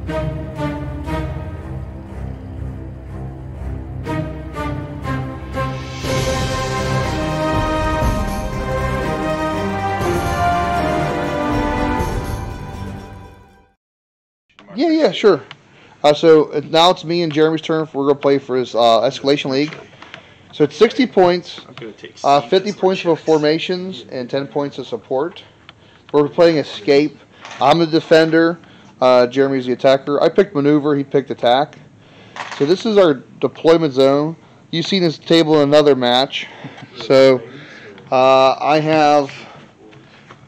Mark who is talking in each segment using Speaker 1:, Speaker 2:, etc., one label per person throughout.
Speaker 1: Yeah, sure. So now it's me and Jeremy's turn. We're going to play for his Escalation League. So it's 60 points, 50 points for formations, and 10 points of support. We're playing Escape. I'm the defender. Jeremy's the attacker. I picked maneuver. He picked attack. So this is our deployment zone. You've seen this table in another match. So I have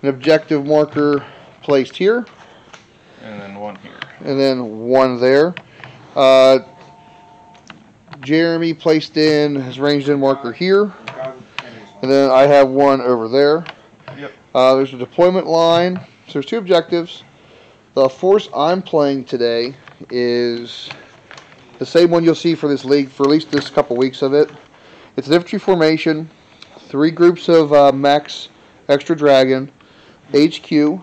Speaker 1: an objective marker placed here.
Speaker 2: And then one here.
Speaker 1: And then one there. Jeremy placed in his ranged in marker here. And then I have one over there.
Speaker 2: Yep.
Speaker 1: There's a deployment line. So there's two objectives. The force I'm playing today is the same one you'll see for this league for at least this couple weeks of it. It's an infantry formation, 3 groups of mechs, extra dragon, HQ,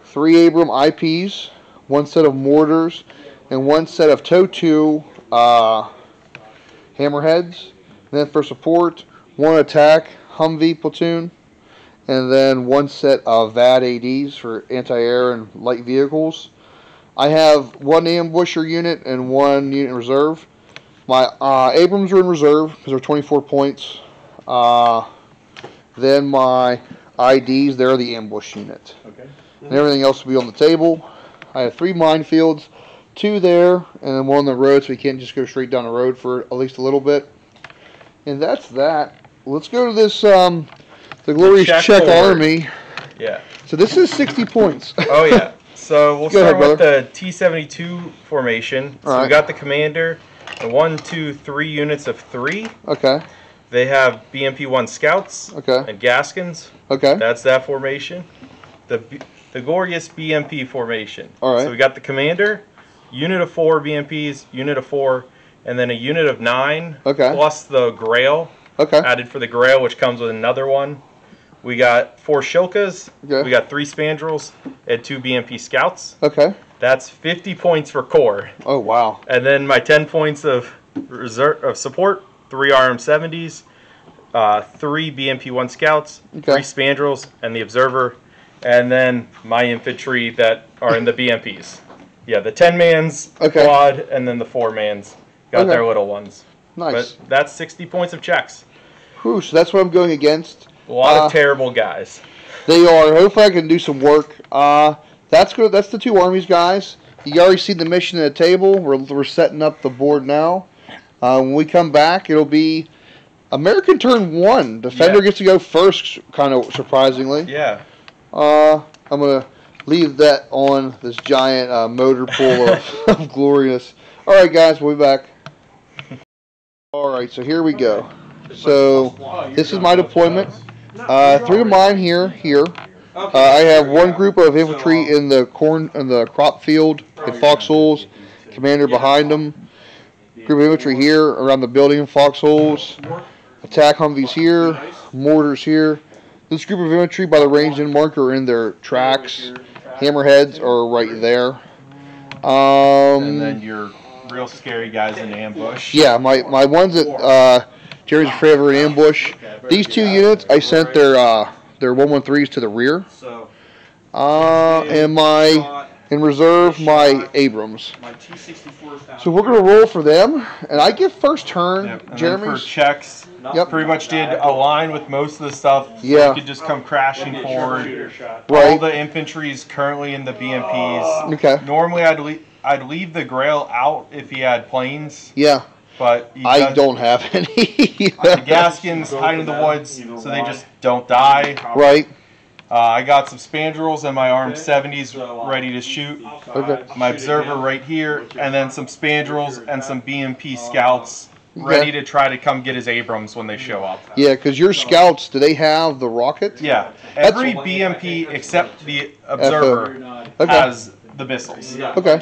Speaker 1: 3 Abram IPs, 1 set of mortars, and 1 set of TOW2 hammerheads. And then for support, 1 attack Humvee platoon, and then 1 set of VAD ADs for anti-air and light vehicles. I have 1 ambusher unit and 1 unit in reserve. My Abrams are in reserve because they're 24 points. Then my IDs, they're the ambush unit.
Speaker 2: Okay.
Speaker 1: And everything else will be on the table. I have 3 minefields, 2 there, and then 1 on the road, so we can't just go straight down the road for at least a little bit. And that's that. Let's go to this, the glorious Czech army.
Speaker 2: Yeah.
Speaker 1: So this is 60 points.
Speaker 2: Oh, yeah. So we'll start
Speaker 1: ahead,
Speaker 2: with the T-72 formation. So we got the commander, the 1, 2, 3 units of 3.
Speaker 1: Okay.
Speaker 2: They have BMP-1 scouts and Gaskins.
Speaker 1: Okay.
Speaker 2: That's that formation. The glorious BMP formation.
Speaker 1: All right.
Speaker 2: So we got the commander, unit of 4 BMPs, unit of 4, and then a unit of 9.
Speaker 1: Okay.
Speaker 2: Plus the Grail.
Speaker 1: Okay.
Speaker 2: Added for the Grail, which comes with another one. We got 4 Shilkas. Okay. We got 3 Spandrels and 2 BMP scouts.
Speaker 1: Okay.
Speaker 2: That's 50 points for core.
Speaker 1: Oh wow.
Speaker 2: And then my 10 points of reserve of support, 3 RM70s, 3 BMP-1 scouts, 3 Spandrels, and the observer. And then my infantry that are in the BMPs. Yeah, the 10-mans quad, and then the 4-mans got their little ones.
Speaker 1: Nice.
Speaker 2: But that's 60 points of Czechs.
Speaker 1: Whew, so that's what I'm going against.
Speaker 2: A lot of terrible guys.
Speaker 1: They are. Hopefully I can do some work. That's good. That's the 2 armies, guys. You already see the mission at the table. We're setting up the board now. When we come back, it'll be American turn 1. Defender gets to go first, kind of surprisingly.
Speaker 2: Yeah.
Speaker 1: I'm going to leave that on this giant motor pool of glorious. All right, guys, we'll be back. All right, so here we go. So this is my deployment. 3 of mine here. I have 1 group of infantry in the crop field in foxholes. Commander behind them. Group of infantry here around the building in foxholes. Attack Humvees here. Mortars here. This group of infantry by the ranged in marker are in their tracks. Hammerheads are right there.
Speaker 2: And then your real scary guys in ambush.
Speaker 1: Yeah, my ones that Jerry's afraid of an ambush. These 2 units, I sent their 113s to the rear. And in reserve, my Abrams. So we're going to roll for them, and I get first turn. Jeremy's
Speaker 2: for Czechs, pretty much did align with most of the stuff. So you could just come crashing forward. All the infantry is currently in the BMPs.
Speaker 1: Okay.
Speaker 2: Normally, I'd leave the Grail out if he had planes.
Speaker 1: Yeah.
Speaker 2: But
Speaker 1: I don't have any.
Speaker 2: The Gaskins hide in the woods, so they just don't die.
Speaker 1: Right.
Speaker 2: I got some Spandrels and my RM70s ready to shoot. My observer right here, and then some Spandrels and some BMP scouts ready to try to come get his Abrams when they show up.
Speaker 1: Yeah, because your scouts, do they have the rocket?
Speaker 2: Yeah. Every BMP except the observer has the missiles.
Speaker 1: Okay.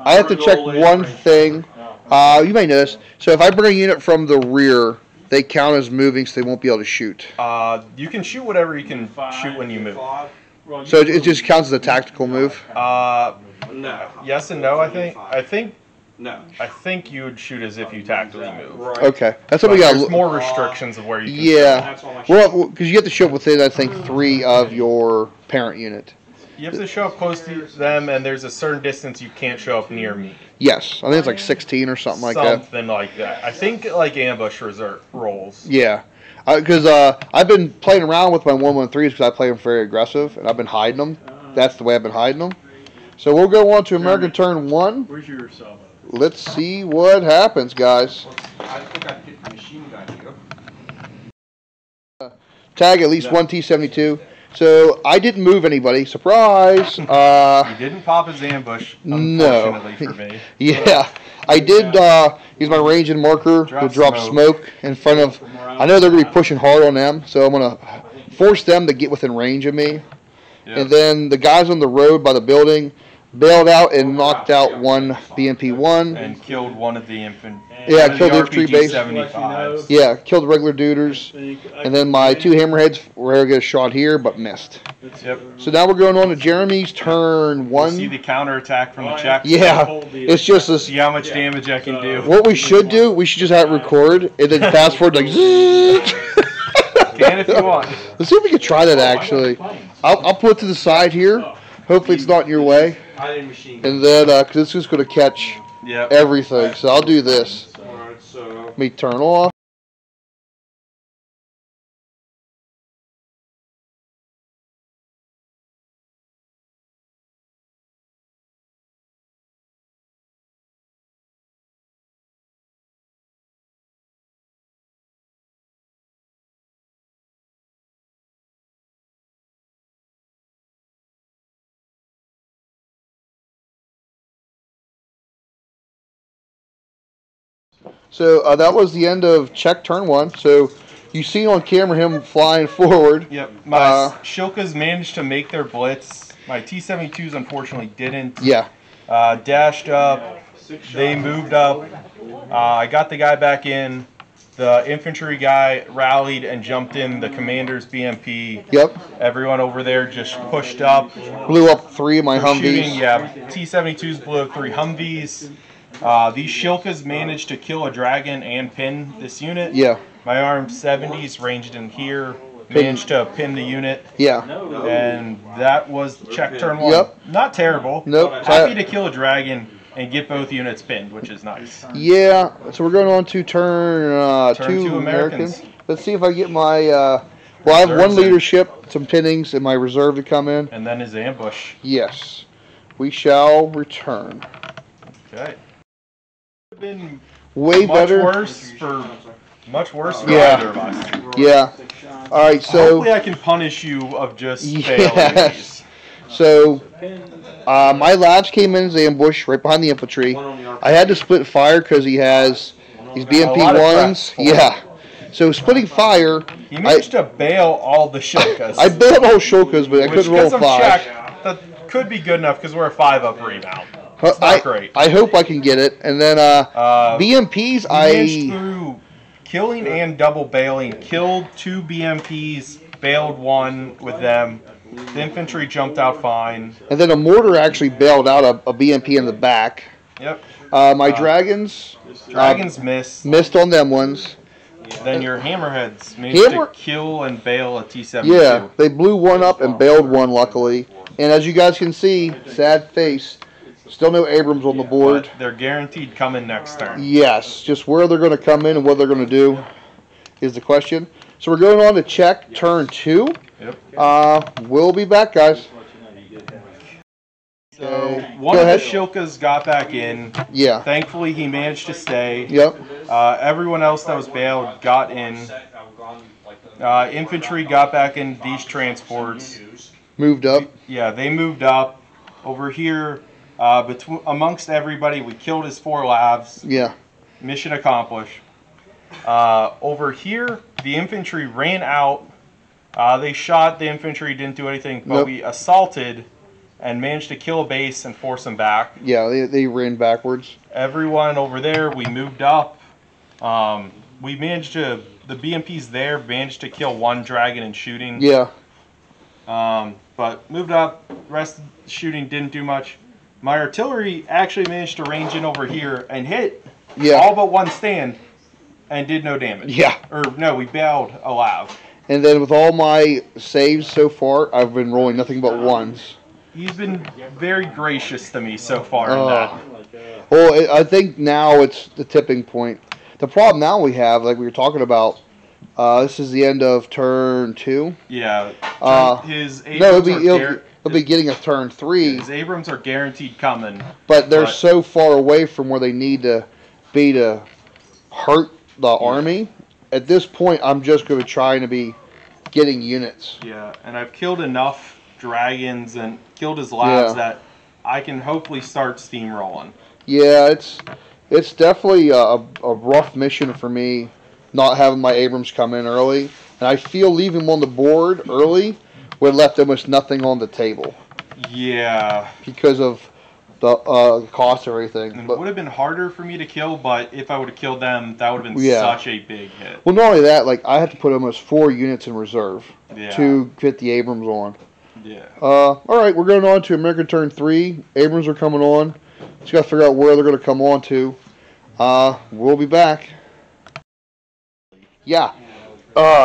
Speaker 1: I have to check one thing. You may know this. So if I bring a unit from the rear, they count as moving, so they won't be able to shoot.
Speaker 2: You can shoot whatever you can shoot when you move.
Speaker 1: So it just counts as a tactical move?
Speaker 3: No.
Speaker 2: Yes and no. I think
Speaker 3: No.
Speaker 2: I think you would shoot as if you tactically move.
Speaker 3: Right.
Speaker 1: Okay, that's what we got.
Speaker 2: There's more restrictions of where you can
Speaker 1: Yeah,
Speaker 3: shoot.
Speaker 1: well, because you have to show up within, I think, 3 of your parent unit.
Speaker 2: You have to show up close to them, and there's a certain distance you can't show up near me.
Speaker 1: Yes, I think it's like 16 or something like that.
Speaker 2: Something like that. I think like ambush rolls.
Speaker 1: Yeah, because I've been playing around with my 113s because I play them very aggressive, and I've been hiding them. That's the way I've been hiding them. So we'll go on to American turn 1.
Speaker 4: Where's your salvo?
Speaker 1: Let's see what happens, guys.
Speaker 3: I think I hit the machine gun here.
Speaker 1: Tag at least 1 T-72. So I didn't move anybody. Surprise!
Speaker 2: You didn't pop his ambush,
Speaker 1: No.
Speaker 2: unfortunately for me.
Speaker 1: Yeah, I did use my range and marker to drop smoke in front of. I know they're going to be pushing hard on them, so I'm going to force them to get within range of me.
Speaker 2: Yep.
Speaker 1: And then the guys on the road by the building bailed out and knocked out one BMP-1.
Speaker 2: And killed one of the infantry.
Speaker 1: Yeah, killed the infantry base.
Speaker 2: 75s.
Speaker 1: Yeah, killed regular duders. And then my 2 hammerheads were going to get a shot here, but missed.
Speaker 2: Yep.
Speaker 1: So now we're going on to Jeremy's turn 1.
Speaker 2: See the counterattack from the Czechs?
Speaker 1: Yeah, it's just this.
Speaker 2: See how much damage I can do.
Speaker 1: What we should do, we should just have it record and then fast forward like.
Speaker 2: Can if you want.
Speaker 1: Let's see if we can try that actually. I'll put it to the side here. Hopefully it's not in your way.
Speaker 3: I did machine gun.
Speaker 1: And then, because it's just going to catch everything. So I'll do this.
Speaker 3: Alright, so.
Speaker 1: Let me turn off. So that was the end of Czech turn 1. So you see on camera him flying forward.
Speaker 2: Yep. My Shilkas managed to make their blitz. My T-72s unfortunately didn't.
Speaker 1: Yeah.
Speaker 2: Dashed up. They moved up. I got the guy back in. The infantry guy rallied and jumped in the commander's BMP.
Speaker 1: Yep.
Speaker 2: Everyone over there just pushed up.
Speaker 1: Blew up 3 of my Humvees.
Speaker 2: Shooting, yeah. T-72s blew up 3 Humvees. These Shilkas managed to kill a dragon and pin this unit.
Speaker 1: Yeah.
Speaker 2: My RM-70s ranged in here, managed to pin the unit.
Speaker 1: Yeah.
Speaker 2: And that was Czech turn 1.
Speaker 1: Yep.
Speaker 2: Not terrible.
Speaker 1: Nope.
Speaker 2: Happy to kill a dragon and get both units pinned, which is nice.
Speaker 1: Yeah. So we're going on to turn 2
Speaker 2: Americans.
Speaker 1: Let's see if I get my. Well, I have 1 leadership, some pinnings, and my reserve to come in.
Speaker 2: And then his ambush.
Speaker 1: Yes. We shall return.
Speaker 2: Okay. Been
Speaker 1: way better.
Speaker 2: Much worse for
Speaker 1: Yeah.
Speaker 2: either of us.
Speaker 1: Yeah. All right. So
Speaker 2: hopefully I can punish you of just failing these.
Speaker 1: So my labs came in as ambush right behind the infantry. I had to split fire because he has these BMP-1s. Yeah. So splitting fire.
Speaker 2: He managed to bail all the Shilkas.
Speaker 1: I bailed all Shilkas, but I couldn't roll 5.
Speaker 2: Czech, that could be good enough because we're a 5-up rebound. It's not great.
Speaker 1: I hope I can get it. And then BMPs,
Speaker 2: managed through killing and double bailing. Killed 2 BMPs, bailed 1 with them. The infantry jumped out fine.
Speaker 1: And then a mortar actually bailed out a BMP in the back.
Speaker 2: Yep.
Speaker 1: My dragons.
Speaker 2: Missed
Speaker 1: on them ones.
Speaker 2: Then your hammerheads managed to kill and bail a T-72.
Speaker 1: Yeah, they blew 1 up and bailed 1, luckily. And as you guys can see, sad face. Still no Abrams on the board.
Speaker 2: But they're guaranteed coming next turn.
Speaker 1: Yes, just where they're going to come in and what they're going to do is the question. So we're going on to Czech turn 2.
Speaker 2: Yep.
Speaker 1: We'll be back, guys.
Speaker 2: So one of the Shilkas got back in.
Speaker 1: Yeah.
Speaker 2: Thankfully, he managed to stay.
Speaker 1: Yep.
Speaker 2: Everyone else that was bailed got in. Infantry got back in these transports.
Speaker 1: Moved up.
Speaker 2: Yeah, they moved up. Over here, amongst everybody, we killed his 4 labs.
Speaker 1: Yeah.
Speaker 2: Mission accomplished. Over here, the infantry ran out. They shot the infantry, didn't do anything, but we assaulted and managed to kill a base and force them back.
Speaker 1: Yeah, they ran backwards.
Speaker 2: Everyone over there, we moved up. We managed to, the BMPs there managed to kill 1 dragon in shooting.
Speaker 1: Yeah.
Speaker 2: But moved up, rest of the shooting didn't do much. my artillery actually managed to range in over here and hit
Speaker 1: Yeah.
Speaker 2: all but one stand and did no damage.
Speaker 1: Yeah.
Speaker 2: Or no, we bailed alive.
Speaker 1: And then with all my saves so far, I've been rolling nothing but ones.
Speaker 2: He's been very gracious to me so far in that.
Speaker 1: Well, I think now it's the tipping point. The problem now we have, like we were talking about, this is the end of turn 2.
Speaker 2: Yeah. His
Speaker 1: No,
Speaker 2: Abrams
Speaker 1: he'll be getting a turn 3.
Speaker 2: his Abrams are guaranteed coming.
Speaker 1: But they're so far away from where they need to be to hurt the army. At this point, I'm just going to try to be getting units.
Speaker 2: Yeah, and I've killed enough dragons and killed his labs that I can hopefully start steamrolling. Yeah,
Speaker 1: it's definitely a rough mission for me not having my Abrams come in early. And I feel leaving them on the board early would have left almost nothing on the table.
Speaker 2: Yeah.
Speaker 1: Because of the cost of everything.
Speaker 2: It would have been harder for me to kill, but if I would have killed them, that would have been such a big hit.
Speaker 1: Well, not only that, like I had to put almost 4 units in reserve to get the Abrams on.
Speaker 2: Yeah.
Speaker 1: All right, we're going on to American turn 3. Abrams are coming on. Just got to figure out where they're going to come on to. We'll be back. Yeah.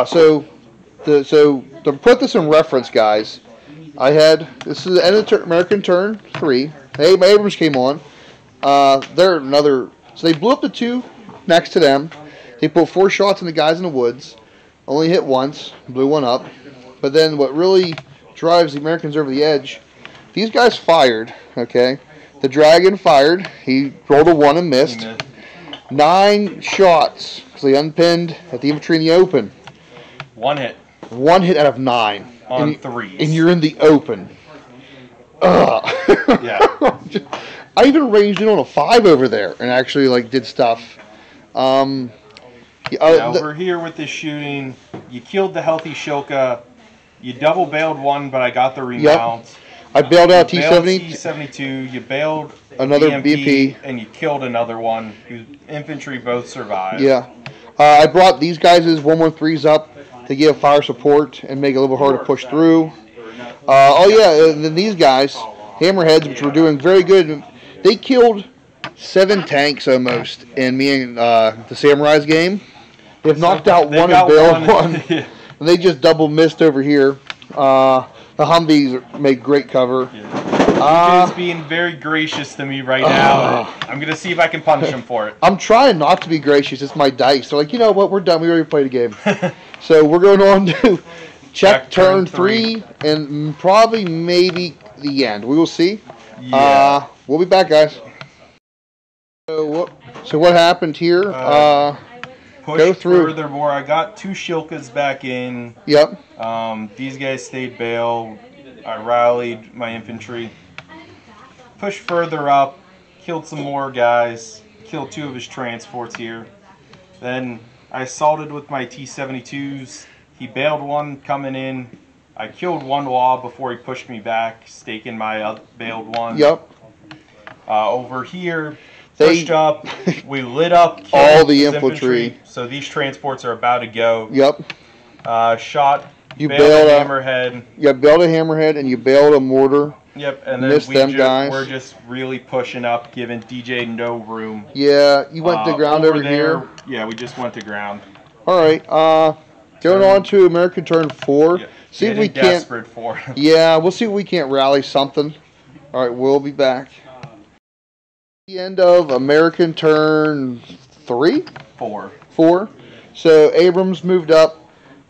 Speaker 1: So to put this in reference, guys, this is the end of American turn 3. Hey, my Abrams came on. They're another. So they blew up the 2 next to them. They put 4 shots in the guys in the woods. Only hit once. Blew one up. But then what really drives the Americans over the edge, these guys fired. Okay. The dragon fired. He rolled a 1 and missed. 9 shots. So they unpinned at the infantry in the open.
Speaker 2: 1 hit.
Speaker 1: 1 hit out of 9.
Speaker 2: On 3s.
Speaker 1: And you're in the open. Ugh.
Speaker 2: Yeah.
Speaker 1: I even ranged in on a 5 over there and actually like did stuff.
Speaker 2: Over here with this shooting, you killed the healthy Shilka. You double bailed 1, but I got the remount.
Speaker 1: Yep. I bailed out T-70.
Speaker 2: T-72. You bailed
Speaker 1: another
Speaker 2: BP, and you killed another one. Whose infantry both survived.
Speaker 1: Yeah. I brought these guys' 113s up to give fire support and make it a little harder to push through. And then these guys, Hammerheads, which were doing very good. They killed 7 tanks almost in me and the Samurai's game. They've knocked out 1 and bailed 1.
Speaker 2: Yeah.
Speaker 1: And they just double missed over here. The Humvees make great cover.
Speaker 2: He's being very gracious to me right now. I'm going to see if I can punish him for it.
Speaker 1: I'm trying not to be gracious. It's my dice. They're like, you know what? We're done. We already played a game. So we're going on to Czech turn 3 and probably maybe the end. We will see.
Speaker 2: Yeah.
Speaker 1: We'll be back, guys. So what happened here? Go through.
Speaker 2: Furthermore, I got 2 Shilkas back in.
Speaker 1: Yep.
Speaker 2: These guys stayed bail. I rallied my infantry. Pushed further up. Killed some more guys. Killed 2 of his transports here. Then I assaulted with my T-72s. He bailed 1 coming in. I killed 1 wall before he pushed me back, staking my bailed 1.
Speaker 1: Yep.
Speaker 2: Over here, pushed up. We lit up
Speaker 1: all the infantry.
Speaker 2: So these transports are about to go.
Speaker 1: Yep.
Speaker 2: Shot.
Speaker 1: You bailed
Speaker 2: a hammerhead.
Speaker 1: You bailed a hammerhead and you bailed a mortar.
Speaker 2: Yep, and then we're just really pushing up, giving DJ no room.
Speaker 1: Yeah, you went to ground over here.
Speaker 2: Yeah, we just went to ground.
Speaker 1: All right, going on to American turn 4.
Speaker 2: Yeah,
Speaker 1: see if we can't.
Speaker 2: Desperate for it.
Speaker 1: Yeah, we'll see if we can't rally something. All right, we'll be back. The end of American turn 3. 4. So Abrams moved up.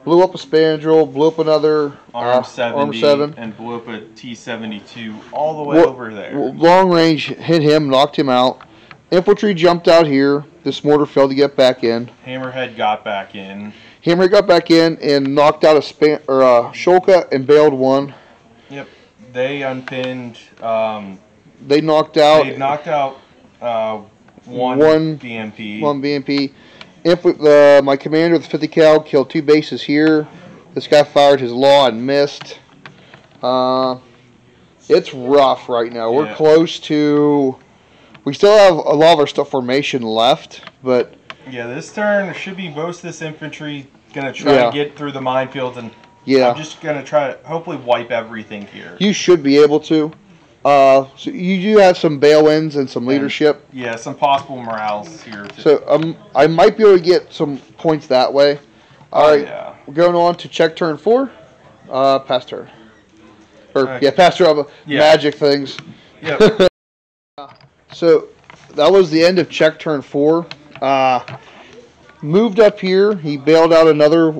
Speaker 1: Blew up a Spandrel, blew up another
Speaker 2: Arm 7, and blew up a T-72 all the way over there.
Speaker 1: Long range hit him, knocked him out. Infantry jumped out here. This mortar failed to get back in.
Speaker 2: Hammerhead got back in.
Speaker 1: Hammerhead got back in and knocked out a Shulka and bailed 1.
Speaker 2: Yep, they unpinned.
Speaker 1: They knocked out.
Speaker 2: One BMP.
Speaker 1: 1 BMP. My commander with 50 cal killed 2 bases here. This guy fired his law and missed. It's rough right now. We're close to. We still have a lot of our stuff formation left, but.
Speaker 2: Yeah, this turn should be most of this infantry gonna try to get through the minefields, and I'm just gonna try to hopefully wipe everything here.
Speaker 1: You should be able to. So you do have some bail-ins and some leadership.
Speaker 2: Yeah, some possible morales here.
Speaker 1: So I might be able to get some points that way. All right,
Speaker 2: yeah.
Speaker 1: We're going on to check turn 4. Pass turn. Pass turn. Magic things.
Speaker 2: Yep.
Speaker 1: So that was the end of check turn 4. Moved up here. He bailed out another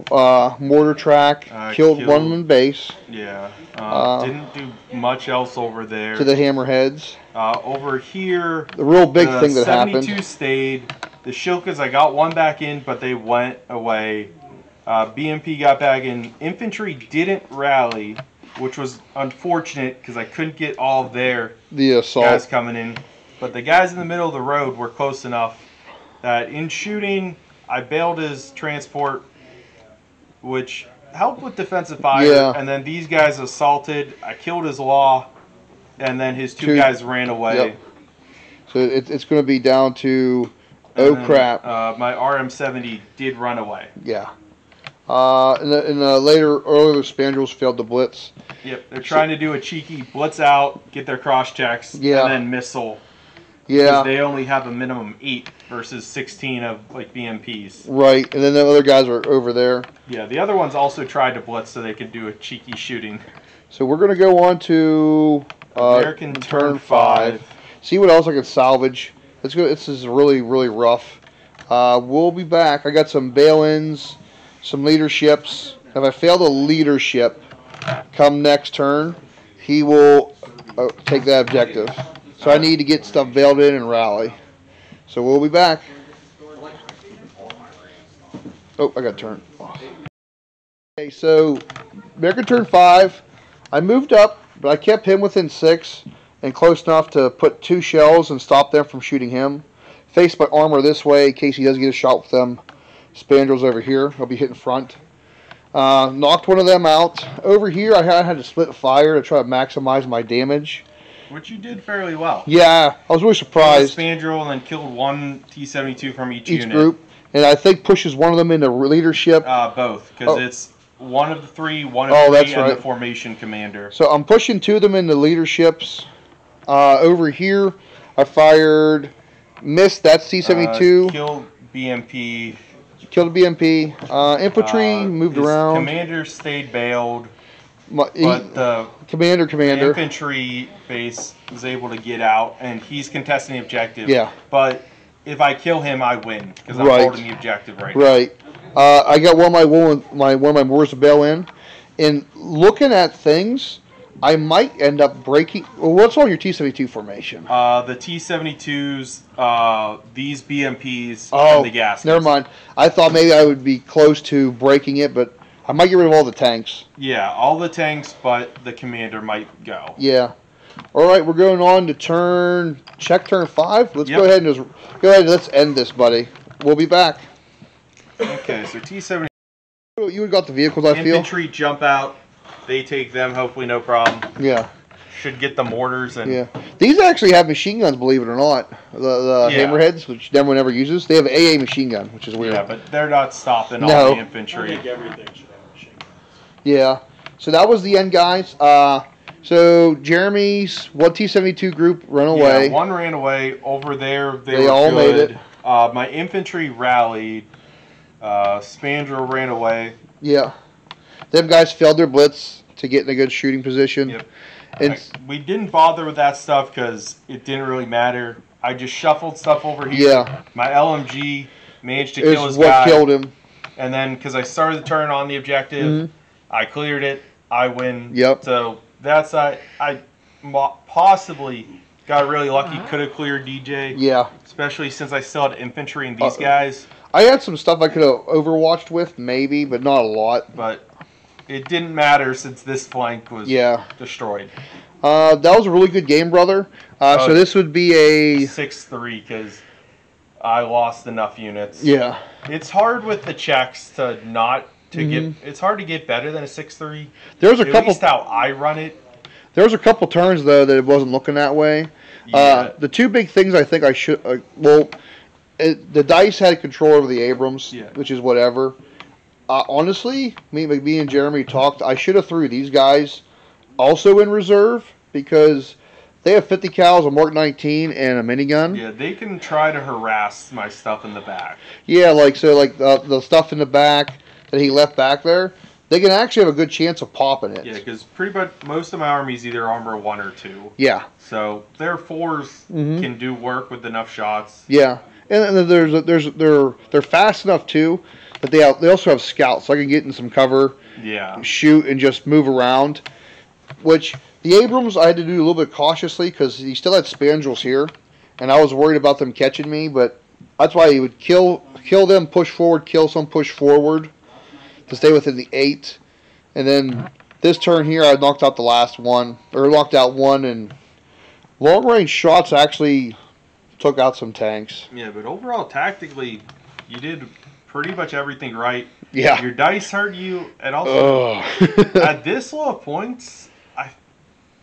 Speaker 1: mortar track. Killed one in base.
Speaker 2: Yeah. Didn't do much else over there.
Speaker 1: To the hammerheads.
Speaker 2: Over here,
Speaker 1: the real big thing that happened.
Speaker 2: 72 stayed. The Shilkas, I got one back in, but they went away. BMP got back in. Infantry didn't rally, which was unfortunate because I couldn't get all of their guys coming in. But the guys in the middle of the road were close enough that in shooting, I bailed his transport, which helped with defensive fire.
Speaker 1: Yeah.
Speaker 2: And then these guys assaulted. I killed his law, and then his two guys ran away.
Speaker 1: Yep. So it's going to be down to crap.
Speaker 2: My RM70 did run away.
Speaker 1: Yeah. Earlier the Spandrels failed the blitz.
Speaker 2: Yep, they're trying to do a cheeky blitz out, get their cross checks, and then missile.
Speaker 1: Yeah.
Speaker 2: Because they only have a minimum 8 versus 16 of like BMPs.
Speaker 1: Right, and then the other guys are over there.
Speaker 2: Yeah, the other ones also tried to blitz so they could do a cheeky shooting.
Speaker 1: So we're going to go on to
Speaker 2: American turn 5.
Speaker 1: See what else I can salvage. Let's go. This is really, really rough. We'll be back. I got some bail-ins, some leaderships. If I fail the leadership, come next turn, he will take that objective. So I need to get stuff bailed in and rally. So we'll be back. Oh, I got turned. Okay, so American turn 5. I moved up, but I kept him within 6 and close enough to put 2 shells and stop them from shooting him. Face my armor this way in case he does get a shot with them Spandrels over here. I'll be hitting front. Knocked one of them out. Over here, I had to split fire to try to maximize my damage.
Speaker 2: Which you did fairly well.
Speaker 1: Yeah, I was really surprised.
Speaker 2: Spandrel and then killed one T-72 from each unit.
Speaker 1: Group. And I think pushes one of them into leadership.
Speaker 2: Both, because it's one of the 3, one of the 3, and the formation commander.
Speaker 1: So I'm pushing 2 of them into leaderships. Over here, I fired, missed, that's T-72.
Speaker 2: Killed BMP.
Speaker 1: Killed a BMP. Infantry moved around.
Speaker 2: Commander stayed bailed. But the
Speaker 1: commander
Speaker 2: infantry base was able to get out, and he's contesting the objective.
Speaker 1: Yeah.
Speaker 2: But if I kill him, I win because I'm holding the objective right now.
Speaker 1: Right. I got one of my mortars to bail in, and looking at things, I might end up breaking. Well, what's on your T-72 formation?
Speaker 2: The T-72s, these BMPs, and the gaskets.
Speaker 1: Never mind. I thought maybe I would be close to breaking it, but I might get rid of all the tanks.
Speaker 2: Yeah, all the tanks, but the commander might go.
Speaker 1: Yeah. All right, we're going on to check turn 5. Let's go ahead and let's end this, buddy. We'll be back.
Speaker 2: Okay, so T-72.
Speaker 1: You got the vehicles, I feel.
Speaker 2: Infantry jump out. They take them, hopefully no problem.
Speaker 1: Yeah.
Speaker 2: Should get the mortars. And
Speaker 1: These actually have machine guns, believe it or not. The hammerheads, which no one ever uses, they have an AA machine gun, which is weird.
Speaker 2: Yeah, but they're not stopping all the infantry.
Speaker 3: I think everything should have a machine gun.
Speaker 1: Yeah. So that was the end, guys. So Jeremy's T-72 group ran away.
Speaker 2: Yeah, one ran away. Over there,
Speaker 1: they all made it.
Speaker 2: My infantry rallied. Spandrel ran away.
Speaker 1: Yeah. Them guys failed their blitz to get in a good shooting position.
Speaker 2: Yep. We didn't bother with that stuff because it didn't really matter. I just shuffled stuff over here.
Speaker 1: Yeah.
Speaker 2: My LMG managed to kill his guy.
Speaker 1: What killed him.
Speaker 2: And then, because I started the turn on the objective, I cleared it. I win.
Speaker 1: Yep.
Speaker 2: So that's I possibly got really lucky. Could have cleared DJ.
Speaker 1: Yeah.
Speaker 2: Especially since I still had infantry and these guys.
Speaker 1: I had some stuff I could have overwatched with, maybe, but not a lot.
Speaker 2: But it didn't matter since this flank was destroyed.
Speaker 1: That was a really good game, brother. So this would be a
Speaker 2: 6-3 because I lost enough units.
Speaker 1: Yeah.
Speaker 2: It's hard with the Czechs to not get. It's hard to get better than a 6-3.
Speaker 1: There's a
Speaker 2: At
Speaker 1: couple.
Speaker 2: least how I run it.
Speaker 1: There was a couple turns though that it wasn't looking that way.
Speaker 2: Yeah.
Speaker 1: The 2 big things I think I should. The dice had control over the Abrams, which is whatever. Honestly, me and Jeremy talked. I should have threw these guys also in reserve because They have 50 cals, a Mark 19, and a minigun.
Speaker 2: Yeah, they can try to harass my stuff in the back.
Speaker 1: Yeah, like the stuff in the back that he left back there, they can actually have a good chance of popping it.
Speaker 2: Yeah, because pretty much most of my army is either armor 1 or 2.
Speaker 1: Yeah.
Speaker 2: So their 4s can do work with enough shots.
Speaker 1: Yeah, and they're fast enough too that they also have scouts, so I can get in some cover.
Speaker 2: Yeah.
Speaker 1: Shoot and just move around. Which the Abrams I had to do a little bit cautiously because he still had spandrels here, and I was worried about them catching me. But that's why he would kill them, push forward, kill some, push forward to stay within the 8. And then this turn here, I knocked out the last one, or knocked out one, and long range shots actually took out some tanks.
Speaker 2: Yeah, but overall tactically, you did pretty much everything right.
Speaker 1: Yeah.
Speaker 2: Your dice hurt you, and also at this low of points, I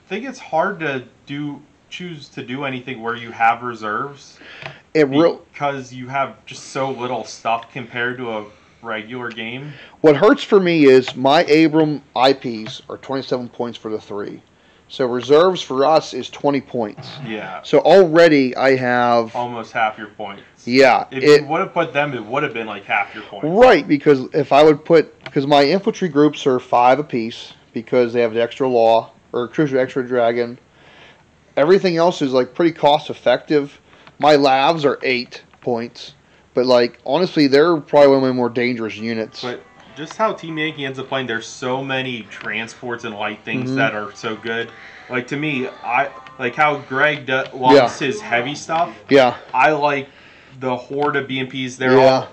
Speaker 2: think it's hard to choose to do anything where you have reserves. Because you have just so little stuff compared to a regular game.
Speaker 1: What hurts for me is my Abram IPs are 27 points for the 3. So reserves for us is 20 points.
Speaker 2: Yeah.
Speaker 1: So already I have
Speaker 2: almost half your points.
Speaker 1: Yeah.
Speaker 2: If you would have put them, it would have been like half your points.
Speaker 1: Right, because if I would because my infantry groups are 5 apiece because they have the extra law or extra dragon. Everything else is like pretty cost effective. My lavs are 8 points, but like honestly, they're probably one of my more dangerous units.
Speaker 2: But just how Team Yankee ends up playing, there's so many transports and light things that are so good. Like to me, I like how Greg wants his heavy stuff.
Speaker 1: Yeah.
Speaker 2: I like the horde of BMPs. They're all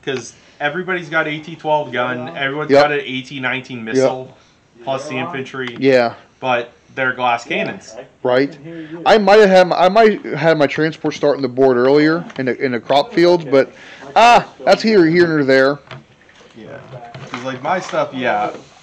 Speaker 2: because everybody's got AT-12 gun, everyone's got an AT-19 missile, plus the infantry.
Speaker 1: Yeah.
Speaker 2: But they're glass cannons.
Speaker 1: Right. I might have had my transport starting the board earlier in the crop fields, but that's here or there.
Speaker 2: Yeah. Because like my stuff,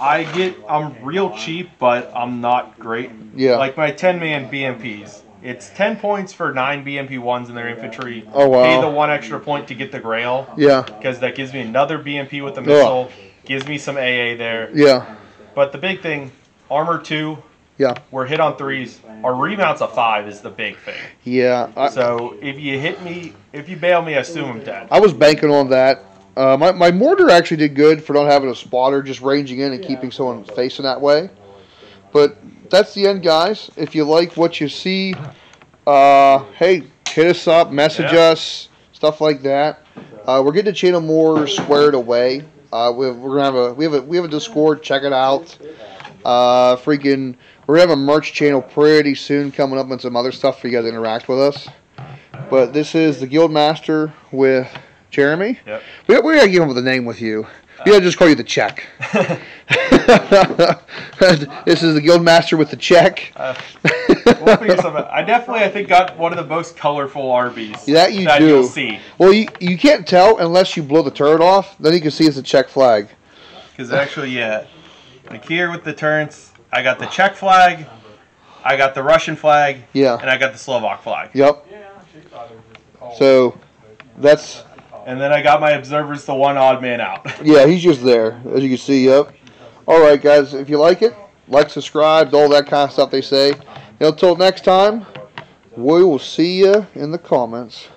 Speaker 2: I'm real cheap, but I'm not great.
Speaker 1: Yeah.
Speaker 2: Like my 10-man BMPs. It's 10 points for 9 BMP-1s in their infantry.
Speaker 1: Oh, wow.
Speaker 2: Pay the 1 extra point to get the Grail.
Speaker 1: Yeah.
Speaker 2: Because that gives me another BMP with a missile. Gives me some AA there.
Speaker 1: Yeah.
Speaker 2: But the big thing, armor 2.
Speaker 1: Yeah.
Speaker 2: We're hit on 3s. Our remounts of 5 is the big thing.
Speaker 1: Yeah.
Speaker 2: So if you hit me, if you bail me, I assume I'm dead.
Speaker 1: I was banking on that. My mortar actually did good for not having a spotter, just ranging in and keeping someone facing that way. But that's the end, guys. If you like what you see, hey, hit us up, message us, stuff like that. We're getting the channel more squared away. We're gonna have a Discord. Check it out. We're gonna have a merch channel pretty soon coming up and some other stuff for you guys to interact with us. But this is the GuildMaster with Jeremy.
Speaker 2: Yep.
Speaker 1: We gotta give him the name with you. We gotta just call you the Czech. This is the GuildMaster with the Czech.
Speaker 2: We'll figure something. I think got one of the most colorful RBs
Speaker 1: that
Speaker 2: you'll see.
Speaker 1: Well, you can't tell unless you blow the turret off. Then you can see it's a Czech flag.
Speaker 2: Because actually, like here with the turrets, I got the Czech flag, I got the Russian flag, and I got the Slovak flag.
Speaker 1: Yep. So that's.
Speaker 2: And then I got my observers, the one odd man out.
Speaker 1: Yeah, he's just there, as you can see. Yep. All right, guys. If you like it, like, subscribe, all that kind of stuff they say. Until next time, we will see you in the comments.